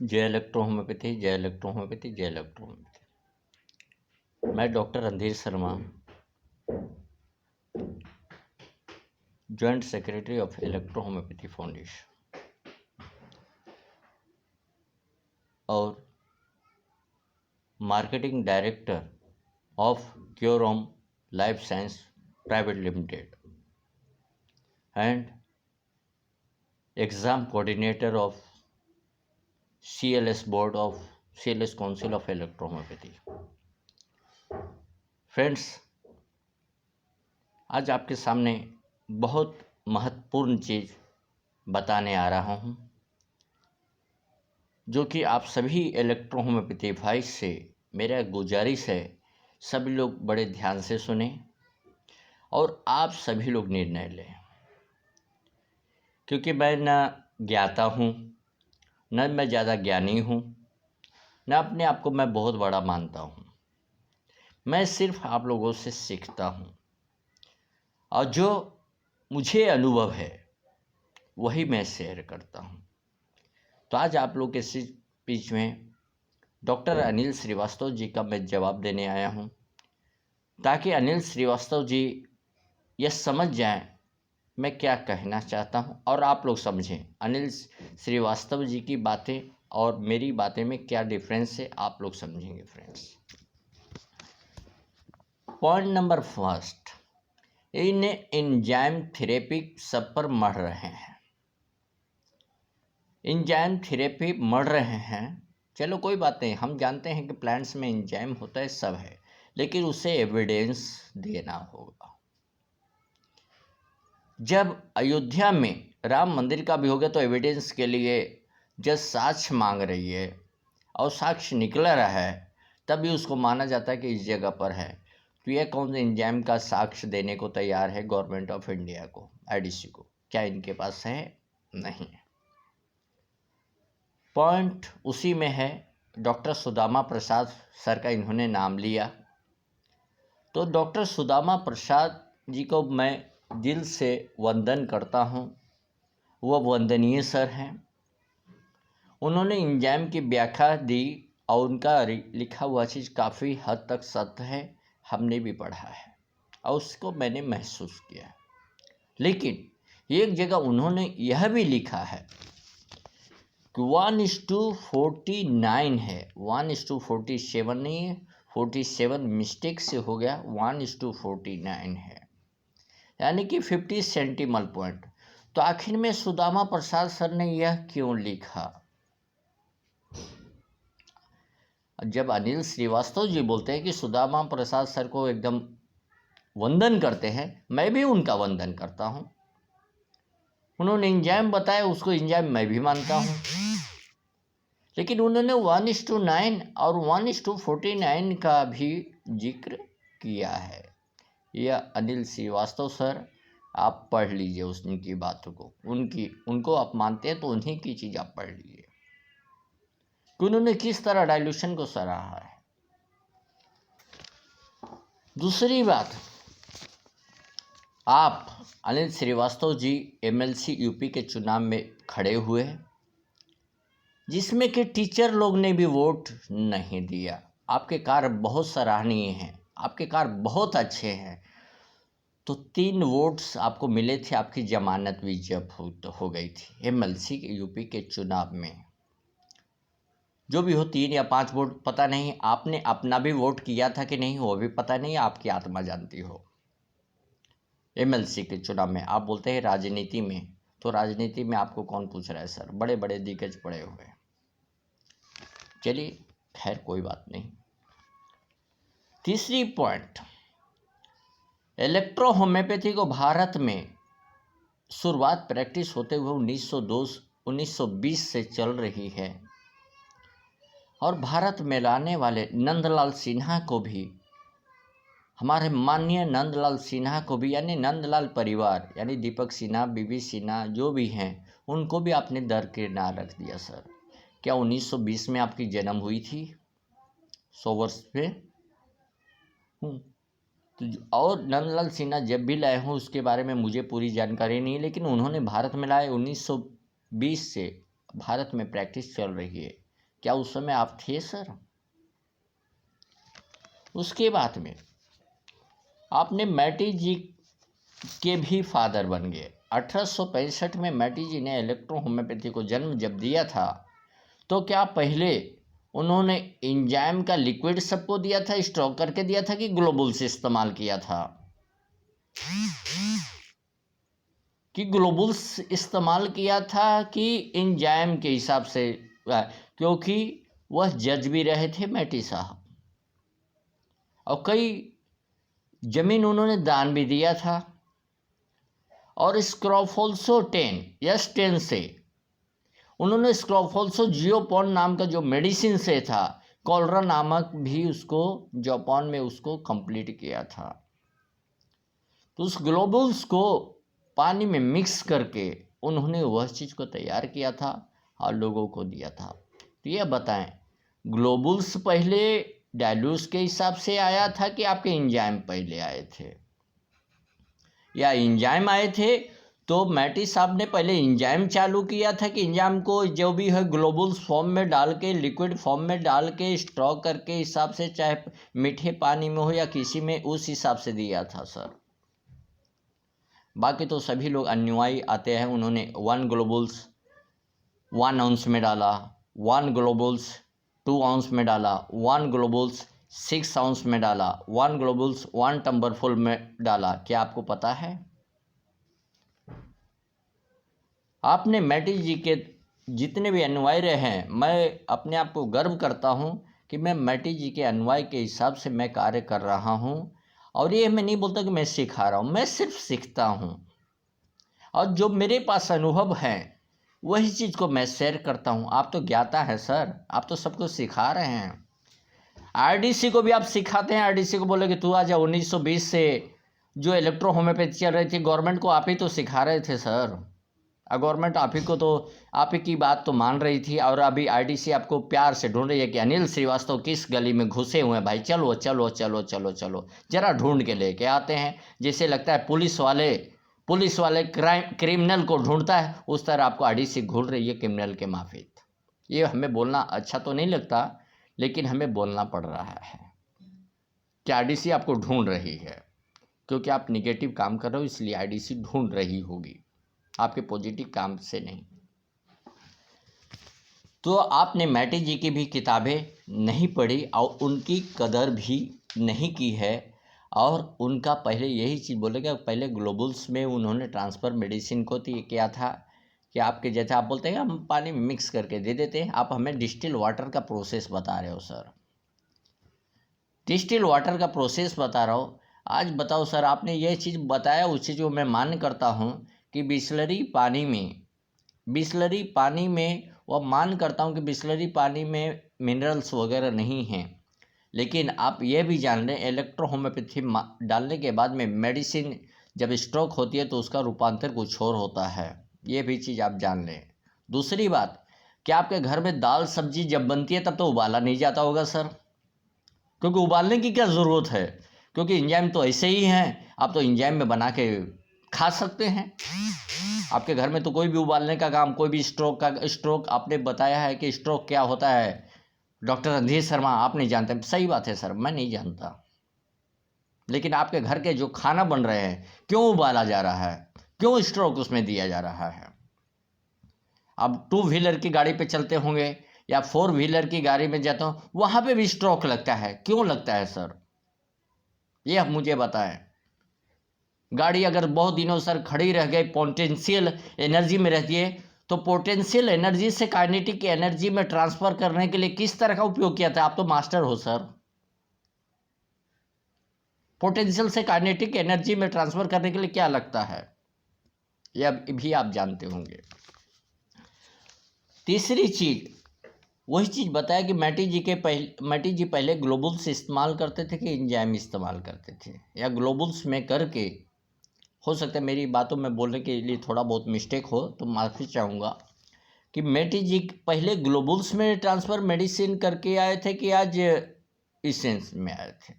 जय electro homeopathy, जय electro homeopathy, जय इलेक्ट्रो होम्योपैथी। मैं doctor Randhir Sharma, joint secretary of electro homeopathy foundation और marketing director of Curom life science private limited and exam coordinator of CLS board of CLS council of electro homeopathy. Friends, आज आपके सामने बहुत महत्वपूर्ण चीज़ बताने आ रहा हूँ, जो कि आप सभी इलेक्ट्रो होम्योपैथी भाई से मेरा गुजारिश है, सभी लोग बड़े ध्यान से सुने और आप सभी लोग निर्णय लें, क्योंकि मैं न ज्ञाता हूँ, न मैं ज़्यादा ज्ञानी हूँ, न अपने आप को मैं बहुत बड़ा मानता हूँ। मैं सिर्फ आप लोगों से सीखता हूँ और जो मुझे अनुभव है वही मैं शेयर करता हूँ। तो आज आप लोग के बीच में डॉक्टर अनिल श्रीवास्तव जी का मैं जवाब देने आया हूँ, ताकि अनिल श्रीवास्तव जी यह समझ जाएं मैं क्या कहना चाहता हूँ और आप लोग समझें अनिल श्रीवास्तव जी की बातें और मेरी बातें में क्या डिफरेंस है, आप लोग समझेंगे। फ्रेंड्स, पॉइंट नंबर फर्स्ट, इन एंजाइम थेरेपी सब पर मर रहे हैं। एंजाइम थेरेपी मर रहे हैं, चलो कोई बात नहीं, हम जानते हैं कि प्लांट्स में एंजाइम होता है, सब है, लेकिन उसे एविडेंस देना होगा। जब अयोध्या में राम मंदिर का भी हो गया तो एविडेंस के लिए जब साक्ष्य मांग रही है और साक्ष्य निकल रहा है, तभी उसको माना जाता है कि इस जगह पर है। तो यह कौन से एंजाइम का साक्ष्य देने को तैयार है गवर्नमेंट ऑफ इंडिया को, IDC को? क्या इनके पास है? नहीं है। पॉइंट उसी में है, डॉक्टर सुदामा प्रसाद सर का इन्होंने नाम लिया, तो डॉक्टर सुदामा प्रसाद जी को मैं दिल से वंदन करता हूँ। वह वंदनीय सर हैं। उन्होंने एंजाइम की व्याख्या दी और उनका लिखा हुआ चीज़ काफ़ी हद तक सत्य है, हमने भी पढ़ा है और उसको मैंने महसूस किया है। लेकिन एक जगह उन्होंने यह भी लिखा है कि 1:49 है, 1:47 नहीं है, 47 मिस्टेक से हो गया, 1:49 है, यानी कि 50 सेंटीमल पॉइंट। तो आखिर में सुदामा प्रसाद सर ने यह क्यों लिखा? जब अनिल श्रीवास्तव जी बोलते हैं कि सुदामा प्रसाद सर को एकदम वंदन करते हैं, मैं भी उनका वंदन करता हूँ। उन्होंने एंजाइम बताया, उसको एंजाइम मैं भी मानता हूँ, लेकिन उन्होंने 1:9 और 1:49 का भी जिक्र किया है। यह अनिल श्रीवास्तव सर, आप पढ़ लीजिए उनकी बातों को, उनको आप मानते हैं तो उन्हीं की चीज़ आप पढ़ लीजिए कि उन्होंने किस तरह डाइल्यूशन को सराहा है। दूसरी बात, आप अनिल श्रीवास्तव जी MLC UP के चुनाव में खड़े हुए, जिसमें कि टीचर लोग ने भी वोट नहीं दिया। आपके कार्य बहुत सराहनीय हैं, आपके कार्य बहुत अच्छे हैं, तो 3 वोट्स आपको मिले थे, आपकी जमानत भी जब्त हो गई थी MLC UP के चुनाव में। जो भी हो, 3 या 5 वोट पता नहीं, आपने अपना भी वोट किया था कि नहीं वो भी पता नहीं, आपकी आत्मा जानती हो। MLC के चुनाव में आप बोलते हैं राजनीति में, तो राजनीति में आपको कौन पूछ रहा है सर, बड़े बड़े दिग्गज पड़े हुए। चलिए खैर कोई बात नहीं। तीसरी पॉइंट, इलेक्ट्रो होम्योपैथी को भारत में शुरुआत प्रैक्टिस होते हुए 1920 से चल रही है और भारत में लाने वाले नंदलाल सिन्हा को भी, हमारे माननीय नंदलाल सिन्हा को भी, यानी नंदलाल परिवार, यानी दीपक सिन्हा, बीबी सिन्हा जो भी हैं, उनको भी आपने दरकिनार रख दिया सर। क्या 1920 में आपकी जन्म हुई थी? 100 वर्ष पे और नंदलाल सिन्हा जब भी लाए हों उसके बारे में मुझे पूरी जानकारी नहीं है, लेकिन उन्होंने भारत में लाए 1920 से भारत में प्रैक्टिस चल रही है। क्या उस समय आप थे सर? उसके बाद में आपने मैटी जी के भी फादर बन गए। 1865 में मैटी जी ने इलेक्ट्रो होम्योपैथी को जन्म जब दिया था तो क्या पहले उन्होंने एंजाइम का लिक्विड सबको दिया था, स्टॉक करके दिया था, कि ग्लोबुल्स इस्तेमाल किया था? कि ग्लोबुल्स इस्तेमाल किया था कि एंजाइम के हिसाब से? क्योंकि वह जज भी रहे थे मैटी साहब, और कई जमीन उन्होंने दान भी दिया था। और स्क्रॉफोल्सो 10 से उन्होंने स्क्रॉफोल्सो जियोपॉन नाम का जो मेडिसिन से था, कॉलरा नामक भी उसको जापान में उसको कंप्लीट किया था। तो उस ग्लोबुल्स को पानी में मिक्स करके उन्होंने वह चीज़ को तैयार किया था और लोगों को दिया था। तो ये बताएं, ग्लोबुल्स पहले डाइल्यूस के हिसाब से आया था कि आपके एंजाइम पहले आए थे, या एंजाइम आए थे तो मैटी साहब ने पहले एंजाइम चालू किया था कि एंजाइम को जो भी है ग्लोबुल्स फॉर्म में डाल के, लिक्विड फॉर्म में डाल के, स्टॉक करके हिसाब से, चाहे मीठे पानी में हो या किसी में, उस हिसाब से दिया था सर? बाकी तो सभी लोग अनुयायी आते हैं, उन्होंने 1 ग्लोबुल्स 1 आउंस में डाला, 1 ग्लोबुल्स 2 आउंस में डाला, 1 ग्लोबुल्स 6 आउंस में डाला, 1 ग्लोबुल्स 1 टम्बर फुल में डाला। क्या आपको पता है? आपने मैटी जी के जितने भी अनुयायी रहे हैं, मैं अपने आप को गर्व करता हूं कि मैं मैटी जी के अनुयायी के हिसाब से मैं कार्य कर रहा हूं। और ये मैं नहीं बोलता कि मैं सिखा रहा हूं, मैं सिर्फ सीखता हूं, और जो मेरे पास अनुभव है वही चीज़ को मैं शेयर करता हूं। आप तो ज्ञाता है सर, आप तो सबको सिखा रहे हैं। आरडीसी को भी आप सिखाते हैं, आरडीसी को बोले कि तू आजा। 1920 से जो इलेक्ट्रो होम्योपैथी चल रही थी, गवर्नमेंट को आप ही तो सिखा रहे थे सर। गवर्नमेंट आप ही को तो, आप ही की बात तो मान रही थी, और अभी आरडीसी आपको प्यार से ढूंढ रही है कि अनिल श्रीवास्तव किस गली में घुसे हुए हैं भाई, चलो चलो चलो चलो चलो जरा ढूंढ के लेके आते हैं। जैसे लगता है पुलिस वाले क्रिमिनल को ढूंढता है, उस तरह आपको आरडीसी घूर रही है क्रिमिनल के माफिक। ये हमें बोलना अच्छा तो नहीं लगता, लेकिन हमें बोलना पड़ रहा है कि आरडीसी आपको ढूंढ रही है, क्योंकि आप निगेटिव काम कर रहे हो, इसलिए आरडीसी ढूंढ रही होगी, आपके पॉजिटिव काम से नहीं। तो आपने मैटी जी की भी किताबें नहीं पढ़ी और उनकी कदर भी नहीं की है, और उनका पहले यही चीज़ बोलेगा, पहले ग्लोबुल्स में उन्होंने ट्रांसफ़र मेडिसिन को किया था कि आपके जैसे आप बोलते हैं हम पानी में मिक्स करके दे देते हैं, आप हमें डिस्टिल वाटर का प्रोसेस बता रहे हो सर। डिस्टिल वाटर का प्रोसेस बता रहा हो। आज बताओ सर, आपने ये चीज़ बताया, उस चीज़ को मैं मान्य करता हूँ कि बिसलरी पानी में वह मान करता हूँ कि बिसलरी पानी में मिनरल्स वगैरह नहीं हैं, लेकिन आप ये भी जान लें इलेक्ट्रो होम्योपैथी डालने के बाद में मेडिसिन जब स्ट्रोक होती है तो उसका रूपांतर कुछ और होता है, ये भी चीज़ आप जान लें। दूसरी बात, क्या आपके घर में दाल सब्जी जब बनती है तब तो उबाला नहीं जाता होगा सर? क्योंकि उबालने की क्या ज़रूरत है, क्योंकि एंजाइम तो ऐसे ही हैं, आप तो एंजाइम में बना के खा सकते हैं। आपके घर में तो कोई भी उबालने का काम, कोई भी स्ट्रोक आपने बताया है कि स्ट्रोक क्या होता है, डॉक्टर रणधीर शर्मा आप नहीं जानते। सही बात है सर, मैं नहीं जानता, लेकिन आपके घर के जो खाना बन रहे हैं क्यों उबाला जा रहा है, क्यों स्ट्रोक उसमें दिया जा रहा है? अब 2 व्हीलर की गाड़ी पे चलते होंगे या 4 व्हीलर की गाड़ी में जाते हो, वहाँ पे भी स्ट्रोक लगता है, क्यों लगता है सर? ये आप मुझे बताएं। गाड़ी अगर बहुत दिनों सर खड़ी रह गई, पोटेंशियल एनर्जी में रहती है, तो पोटेंशियल एनर्जी से काइनेटिक एनर्जी में ट्रांसफर करने के लिए किस तरह का उपयोग किया था? आप तो मास्टर हो सर। पोटेंशियल से काइनेटिक एनर्जी में ट्रांसफर करने के लिए क्या लगता है, यह भी आप जानते होंगे। तीसरी चीज, वही चीज बताया कि मैटी जी पहले ग्लोबुल्स इस्तेमाल करते थे कि एंजाइम इस्तेमाल करते थे, या ग्लोबुल्स में करके, हो सकता है मेरी बातों में बोलने के लिए थोड़ा बहुत मिस्टेक हो तो माफ़ी चाहूँगा, कि मैटी जी पहले ग्लोबुल्स में ट्रांसफ़र मेडिसिन करके आए थे कि आज इसेंस में आए थे?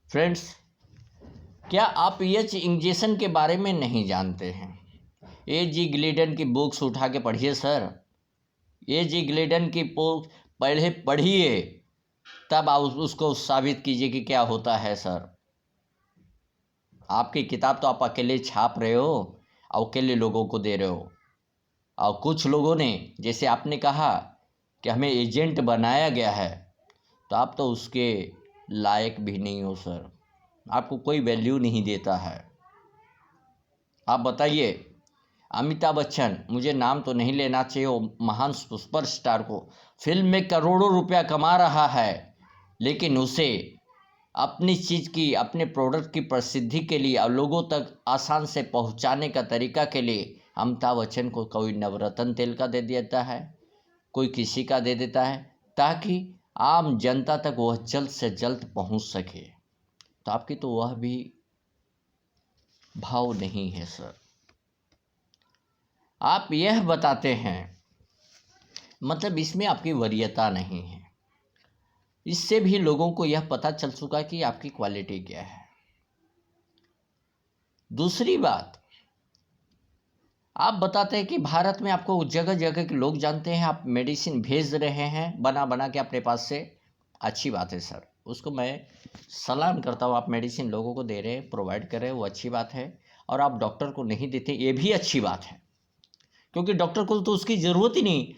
फ्रेंड्स, क्या आप एच इंजेक्शन के बारे में नहीं जानते हैं? ए जी ग्लिडन की बुक्स उठा के पढ़िए सर, ये जी ग्लेडन की पहले पढ़िए, तब आप उसको साबित कीजिए कि क्या होता है सर। आपकी किताब तो आप अकेले छाप रहे हो और अकेले लोगों को दे रहे हो, और कुछ लोगों ने, जैसे आपने कहा कि हमें एजेंट बनाया गया है, तो आप तो उसके लायक भी नहीं हो सर। आपको कोई वैल्यू नहीं देता है। आप बताइए, अमिताभ बच्चन, मुझे नाम तो नहीं लेना चाहिए, वो महान सुपरस्टार को, फिल्म में करोड़ों रुपया कमा रहा है, लेकिन उसे अपनी चीज़ की, अपने प्रोडक्ट की प्रसिद्धि के लिए और लोगों तक आसान से पहुंचाने का तरीका के लिए अमिताभ बच्चन को कोई नवरत्न तेल का दे देता है, कोई किसी का दे देता है, ताकि आम जनता तक वह जल्द से जल्द पहुंच सके। तो आपकी तो वह भी भाव नहीं है सर। आप यह बताते हैं, मतलब इसमें आपकी वरीयता नहीं है। इससे भी लोगों को यह पता चल चुका कि आपकी क्वालिटी क्या है। दूसरी बात, आप बताते हैं कि भारत में आपको जगह जगह के लोग जानते हैं, आप मेडिसिन भेज रहे हैं बना बना के अपने पास से। अच्छी बात है सर, उसको मैं सलाम करता हूँ। आप मेडिसिन लोगों को दे रहे हैं, प्रोवाइड कर रहे हैं, वो अच्छी बात है। और आप डॉक्टर को नहीं देते, ये भी अच्छी बात है, क्योंकि डॉक्टर को तो उसकी ज़रूरत ही नहीं,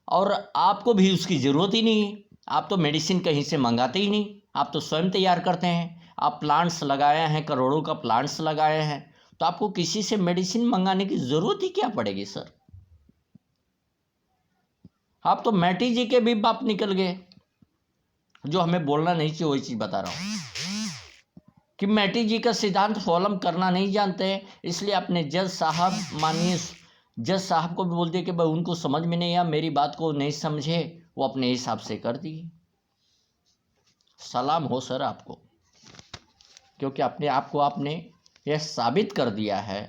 और आपको भी उसकी ज़रूरत ही नहीं। आप तो मेडिसिन कहीं से मंगाते ही नहीं, आप तो स्वयं तैयार करते हैं। आप प्लांट्स लगाए हैं, करोड़ों का प्लांट्स लगाए हैं, तो आपको किसी से मेडिसिन मंगाने की ज़रूरत ही क्या पड़ेगी सर। आप तो मैटी जी के भी बाप निकल गए। जो हमें बोलना नहीं चाहिए वही चीज़ बता रहा हूँ, कि मैटी जी का सिद्धांत फॉलो करना नहीं जानते हैं, इसलिए अपने जज साहब, माननीय जज साहब को भी बोल दिया कि भाई उनको समझ में नहीं आया, मेरी बात को नहीं समझे, वो अपने हिसाब से कर दिए। सलाम हो सर आपको, क्योंकि अपने आप को आपने यह साबित कर दिया है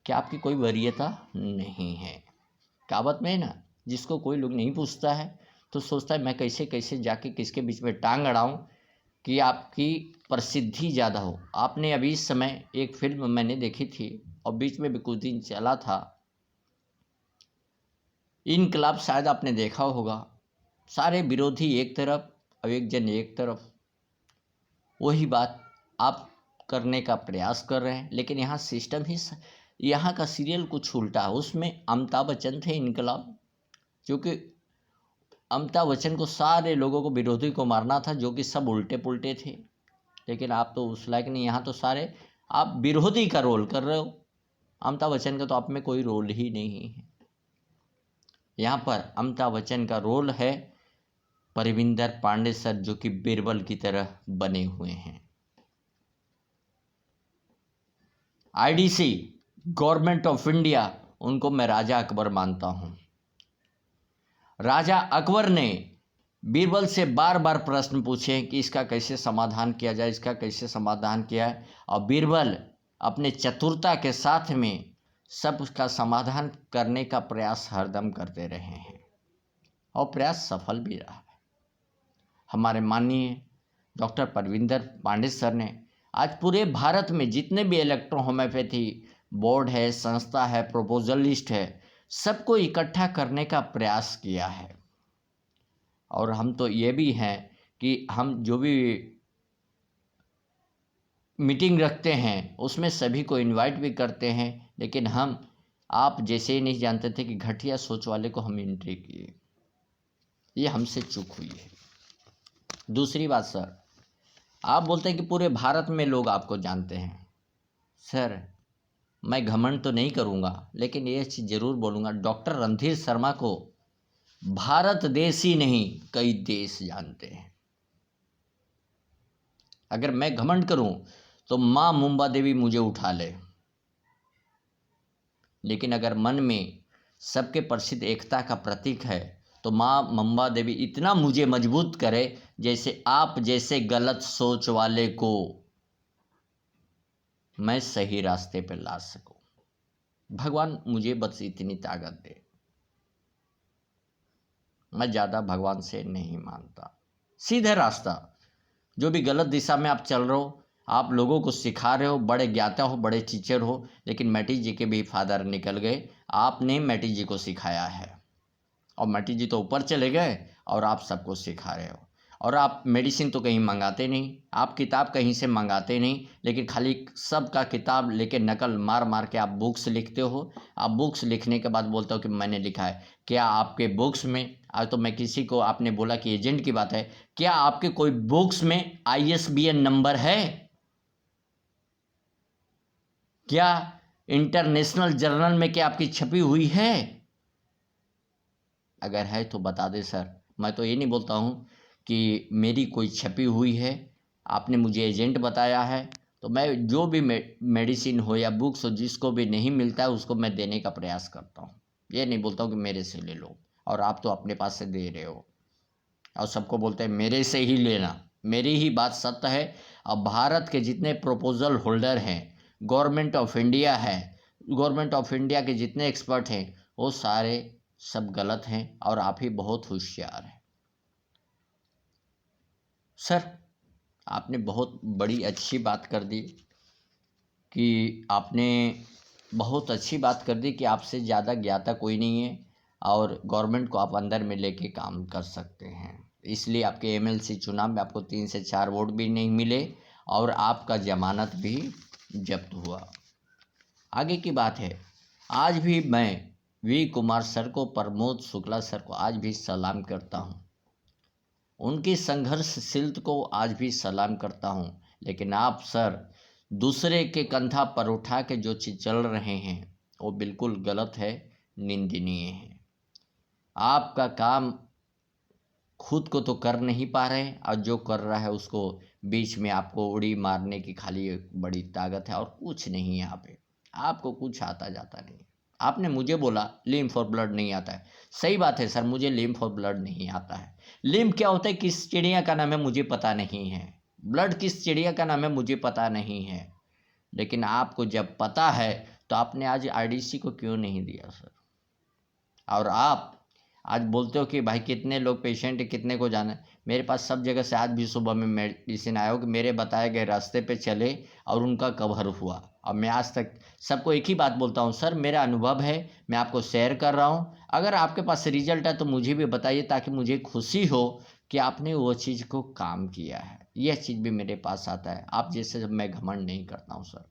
कि आपकी कोई वरीयता नहीं है। कहावत में है ना, जिसको कोई लोग नहीं पूछता है तो सोचता है मैं कैसे कैसे जाके किसके बीच में टांग अड़ाऊं कि आपकी प्रसिद्धि ज़्यादा हो। आपने अभी इस समय एक फिल्म मैंने देखी थी और बीच में भी कुछ दिन चला था, इनकलाब, शायद आपने देखा होगा। सारे विरोधी एक तरफ और एक जन एक तरफ, वही बात आप करने का प्रयास कर रहे हैं, लेकिन यहाँ सिस्टम ही, यहाँ का सीरियल कुछ उल्टा है। उसमें अमिताभ बच्चन थे इनकलाब, क्योंकि अमिताभ बच्चन को सारे लोगों को, विरोधी को मारना था, जो कि सब उल्टे पुल्टे थे। लेकिन आप तो उस लायक नहीं, यहाँ तो सारे आप विरोधी का रोल कर रहे हो। अमिताभ बच्चन का तो आप में कोई रोल ही नहीं है। यहाँ पर अमिताभ बच्चन का रोल है परविंदर पांडे सर, जो कि बीरबल की तरह बने हुए हैं। आईडीसी, गवर्नमेंट ऑफ इंडिया, उनको मैं राजा अकबर मानता हूँ। राजा अकबर ने बीरबल से बार बार प्रश्न पूछे कि इसका कैसे समाधान किया जाए, इसका कैसे समाधान किया है, और बीरबल अपने चतुरता के साथ में सब उसका समाधान करने का प्रयास हरदम करते रहे हैं, और प्रयास सफल भी रहा है। हमारे माननीय डॉक्टर परविंदर पांडे सर ने आज पूरे भारत में जितने भी इलेक्ट्रो होम्योपैथी बोर्ड है, संस्था है, प्रपोजल लिस्ट है, सबको इकट्ठा करने का प्रयास किया है। और हम तो ये भी हैं कि हम जो भी मीटिंग रखते हैं उसमें सभी को इनवाइट भी करते हैं, लेकिन हम आप जैसे ही नहीं जानते थे कि घटिया सोच वाले को हम एंट्री किए। ये हमसे चूक हुई है। दूसरी बात सर, आप बोलते हैं कि पूरे भारत में लोग आपको जानते हैं। सर, मैं घमंड तो नहीं करूँगा, लेकिन ये चीज़ ज़रूर बोलूँगा, डॉक्टर रणधीर शर्मा को भारत देश ही नहीं कई देश जानते हैं। अगर मैं घमंड करूं तो माँ मुंबा देवी मुझे उठा ले, लेकिन अगर मन में सबके प्रसिद्ध एकता का प्रतीक है तो माँ मुंबा देवी इतना मुझे मजबूत करे, जैसे आप जैसे गलत सोच वाले को मैं सही रास्ते पर ला सकूं। भगवान मुझे बस इतनी ताकत दे। मैं ज़्यादा भगवान से नहीं मानता। सीधा रास्ता, जो भी गलत दिशा में आप चल रहे हो, आप लोगों को सिखा रहे हो, बड़े ज्ञाता हो, बड़े टीचर हो, लेकिन मैटी जी के भी फादर निकल गए। आपने मैटी जी को सिखाया है और मैटी जी तो ऊपर चले गए और आप सबको सिखा रहे हो। और आप मेडिसिन तो कहीं मंगाते नहीं, आप किताब कहीं से मंगाते नहीं, लेकिन खाली सबका किताब लेके नकल मार मार के आप बुक्स लिखते हो। आप बुक्स लिखने के बाद बोलते हो कि मैंने लिखा है। क्या आपके बुक्स में, आज तो मैं किसी को, आपने बोला कि एजेंट की बात है, क्या आपके कोई बुक्स में ISBN नंबर है? क्या इंटरनेशनल जर्नल में क्या आपकी छपी हुई है? अगर है तो बता दे सर। मैं तो ये नहीं बोलता हूँ कि मेरी कोई छपी हुई है, आपने मुझे एजेंट बताया है, तो मैं जो भी मेडिसिन हो या बुक्स हो, जिसको भी नहीं मिलता है उसको मैं देने का प्रयास करता हूँ। ये नहीं बोलता हूँ कि मेरे से ले लो, और आप तो अपने पास से दे रहे हो और सबको बोलते हैं मेरे से ही लेना। मेरी ही बात सत्य है। अब भारत के जितने प्रपोजल होल्डर हैं, गवर्नमेंट ऑफ इंडिया है, गवर्नमेंट ऑफ इंडिया के जितने एक्सपर्ट हैं, वो सारे सब गलत हैं और आप ही बहुत होशियार हैं। सर, आपने बहुत बड़ी अच्छी बात कर दी कि आपने बहुत अच्छी बात कर दी कि आपसे ज़्यादा ज्ञाता कोई नहीं है और गवर्नमेंट को आप अंदर में लेके काम कर सकते हैं। इसलिए आपके MLC चुनाव में आपको 3 से 4 वोट भी नहीं मिले और आपका जमानत भी जब्त हुआ। आगे की बात है, आज भी मैं V कुमार सर को, प्रमोद शुक्ला सर को आज भी सलाम करता हूँ, उनकी संघर्षशीलता को आज भी सलाम करता हूँ। लेकिन आप सर दूसरे के कंधा पर उठा के जो चीज़ चल रहे हैं वो बिल्कुल गलत है, निंदनीय है। आपका काम खुद को तो कर नहीं पा रहे और जो कर रहा है उसको बीच में आपको उड़ी मारने की खाली एक बड़ी ताकत है और कुछ नहीं। यहाँ पे आपको कुछ आता जाता नहीं। आपने मुझे बोला लिम्फ फॉर ब्लड नहीं आता है, सही बात है सर, मुझे लिम्फ फॉर ब्लड नहीं आता है। लिम्फ क्या होता है, किस चिड़िया का नाम है मुझे पता नहीं है, ब्लड किस चिड़िया का नाम है मुझे पता नहीं है। लेकिन आपको जब पता है तो आपने आज RDC को क्यों नहीं दिया सर? और आप आज बोलते हो कि भाई कितने लोग पेशेंट, कितने को जाना है। मेरे पास सब जगह से आज भी सुबह में मेडिसिन आया हो कि मेरे बताए गए रास्ते पे चले और उनका कवर हुआ। और मैं आज तक सबको एक ही बात बोलता हूँ, सर मेरा अनुभव है, मैं आपको शेयर कर रहा हूँ। अगर आपके पास रिजल्ट है तो मुझे भी बताइए, ताकि मुझे खुशी हो कि आपने वो चीज़ को काम किया है। यह चीज़ भी मेरे पास आता है। आप जैसे मैं घमंड नहीं करता हूँ सर।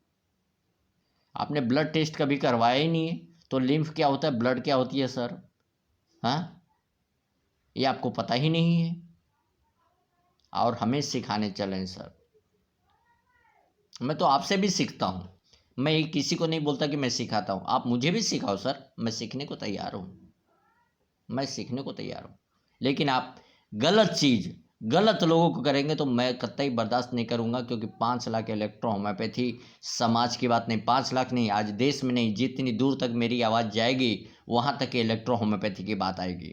आपने ब्लड टेस्ट कभी करवाया ही नहीं है, तो लिम्फ क्या होता है, ब्लड क्या होती है सर? हाँ, ये आपको पता ही नहीं है और हमें सिखाने चलें सर। मैं तो आपसे भी सीखता हूँ, मैं किसी को नहीं बोलता कि मैं सिखाता हूँ। आप मुझे भी सिखाओ सर, मैं सीखने को तैयार हूँ, मैं सीखने को तैयार हूँ। लेकिन आप गलत चीज़ गलत लोगों को करेंगे तो मैं कतई बर्दाश्त नहीं करूँगा, क्योंकि 5 लाख इलेक्ट्रो होम्योपैथी समाज की बात नहीं, 5 लाख नहीं, आज देश में नहीं, जितनी दूर तक मेरी आवाज़ जाएगी वहाँ तक इलेक्ट्रो होम्योपैथी की बात आएगी।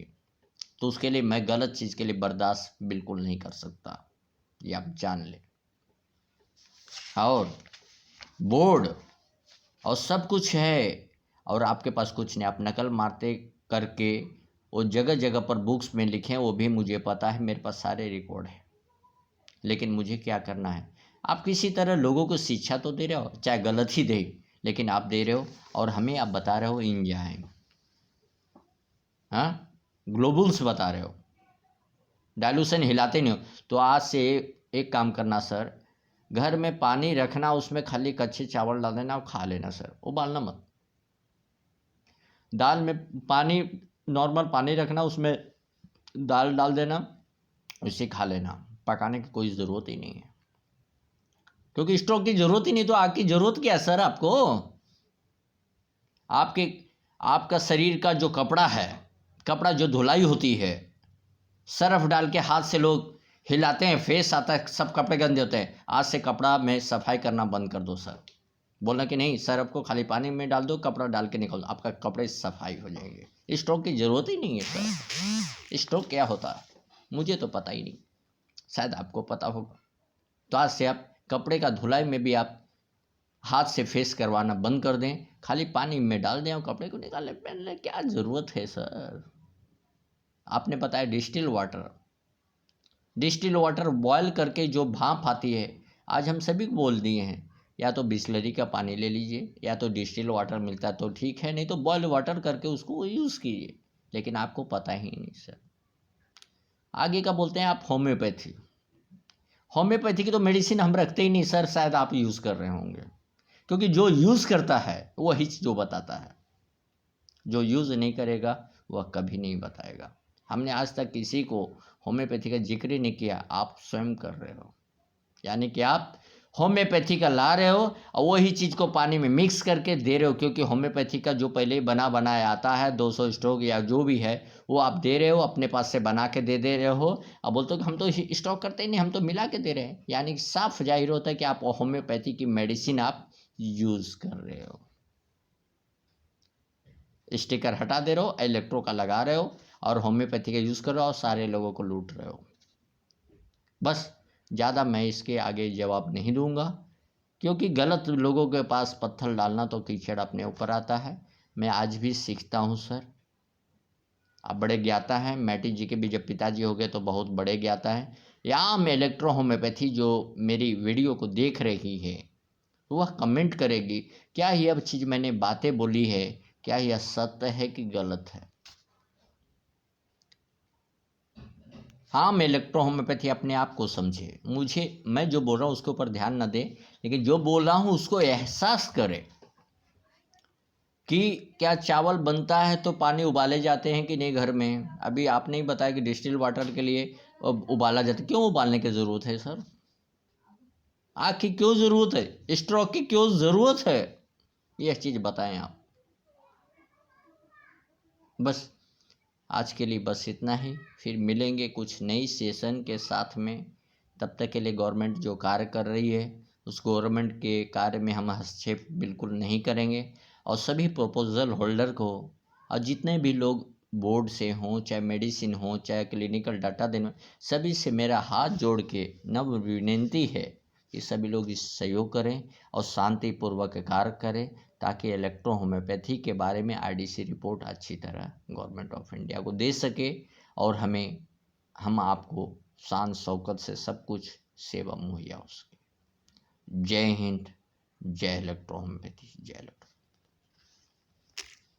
तो उसके लिए मैं गलत चीज़ के लिए बर्दाश्त बिल्कुल नहीं कर सकता, ये आप जान लें। और बोर्ड और सब कुछ है और आपके पास कुछ नहीं, आप नकल मारते करके वो जगह जगह पर बुक्स में लिखें, वो भी मुझे पता है, मेरे पास सारे रिकॉर्ड हैं। लेकिन मुझे क्या करना है, आप किसी तरह लोगों को शिक्षा तो दे रहे हो, चाहे गलत ही दे, लेकिन आप दे रहे हो और हमें आप बता रहे हो इंजाइम, हाँ ग्लोबुल्स बता रहे हो, डाइल्यूशन हिलाते नहीं हो। तो आज से एक काम करना सर, घर में पानी रखना, उसमें खाली कच्चे चावल डाल देना और खा लेना सर, उबालना मत। दाल में पानी, नॉर्मल पानी रखना, उसमें दाल डाल देना, उसे खा लेना, पकाने की कोई ज़रूरत ही नहीं है। क्योंकि स्टोव की ज़रूरत ही नहीं, तो आग की ज़रूरत क्या है सर आपको? आपका शरीर का जो कपड़ा है, कपड़ा जो धुलाई होती है, सर्फ डाल के हाथ से लोग हिलाते हैं, फेस आता है, सब कपड़े गंदे होते हैं। आज से कपड़ा में सफाई करना बंद कर दो सर। बोलना कि नहीं सर्फ को खाली पानी में डाल दो, कपड़ा डाल के निकल दो, आपका कपड़े सफाई हो जाएंगे। स्टोव की ज़रूरत ही नहीं है सर। स्टोव क्या होता है मुझे तो पता ही नहीं, शायद आपको पता होगा। तो आज से आप कपड़े का धुलाई में भी आप हाथ से फेस करवाना बंद कर दें, खाली पानी में डाल दें और कपड़े को निकाल लें, पहन लें। क्या ज़रूरत है सर? आपने बताया डिस्टिल वाटर बॉयल करके जो भाप आती है, आज हम सभी को बोल दिए हैं, या तो बिस्लरी का पानी ले लीजिए, या तो डिस्टिल वाटर मिलता है तो ठीक है, नहीं तो बॉयल वाटर करके उसको यूज़ कीजिए। लेकिन आपको पता ही नहीं सर। आगे का बोलते हैं आप होम्योपैथी। होम्योपैथी की तो मेडिसिन हम रखते ही नहीं सर, शायद आप यूज़ कर रहे होंगे, क्योंकि जो यूज़ करता है वही जो बताता है, जो यूज़ नहीं करेगा वह कभी नहीं बताएगा। हमने आज तक किसी को होम्योपैथी का जिक्र ही नहीं किया, आप स्वयं कर रहे हो। यानी कि आप होम्योपैथी का ला रहे हो और वही चीज़ को पानी में मिक्स करके दे रहे हो, क्योंकि होम्योपैथी का जो पहले ही बना बनाया आता है 200 स्टॉक या जो भी है वो आप दे रहे हो, अपने पास से बना के दे रहे हो। अब बोलते हो कि हम तो स्टॉक करते ही नहीं, हम तो मिला के दे रहे हैं। यानी कि साफ जाहिर होता है कि आप होम्योपैथी की मेडिसिन आप यूज़ कर रहे हो। स्टिकर हटा दे रहे हो, इलेक्ट्रो का लगा रहे हो और होम्योपैथी का यूज़ कर रहे हो और सारे लोगों को लूट रहे हो। बस ज़्यादा मैं इसके आगे जवाब नहीं दूंगा, क्योंकि गलत लोगों के पास पत्थर डालना तो कीचड़ अपने ऊपर आता है। मैं आज भी सीखता हूँ सर। आप बड़े ज्ञाता हैं, मैटी जी के भी जब पिताजी हो गए तो बहुत बड़े ज्ञाता हैं। या मैं इलेक्ट्रो होम्योपैथी जो मेरी वीडियो को देख रही है वह कमेंट करेगी, क्या यह चीज़ मैंने बातें बोली है, क्या यह सत्य है कि गलत है। हाँ, मैं इलेक्ट्रो होम्योपैथी अपने आप को समझे, मुझे मैं जो बोल रहा हूँ उसके ऊपर ध्यान न दे, लेकिन जो बोल रहा हूँ उसको एहसास करे कि क्या चावल बनता है तो पानी उबाले जाते हैं कि नहीं घर में। अभी आपने ही बताया कि डिस्टिल वाटर के लिए उबाला जाता है, क्यों उबालने की ज़रूरत है सर? आग की क्यों ज़रूरत है? स्ट्रोक की क्यों ज़रूरत है? यह चीज़ बताएं आप। बस आज के लिए बस इतना ही, फिर मिलेंगे कुछ नई सेशन के साथ में। तब तक के लिए गवर्नमेंट जो कार्य कर रही है उस गवर्नमेंट के कार्य में हम हस्तक्षेप बिल्कुल नहीं करेंगे। और सभी प्रपोजल होल्डर को और जितने भी लोग बोर्ड से हों, चाहे मेडिसिन हो, चाहे क्लिनिकल डाटा देने, सभी से मेरा हाथ जोड़ के नव विनती है कि सभी लोग इस सहयोग करें और शांतिपूर्वक कार्य करें, ताकि इलेक्ट्रो होम्योपैथी के बारे में आईडीसी रिपोर्ट अच्छी तरह गवर्नमेंट ऑफ इंडिया को दे सके और हम आपको शान शौकत से सब कुछ सेवा मुहैया हो सके। जय हिंद, जय इलेक्ट्रो होम्योपैथी, जय इलेक्ट्रो।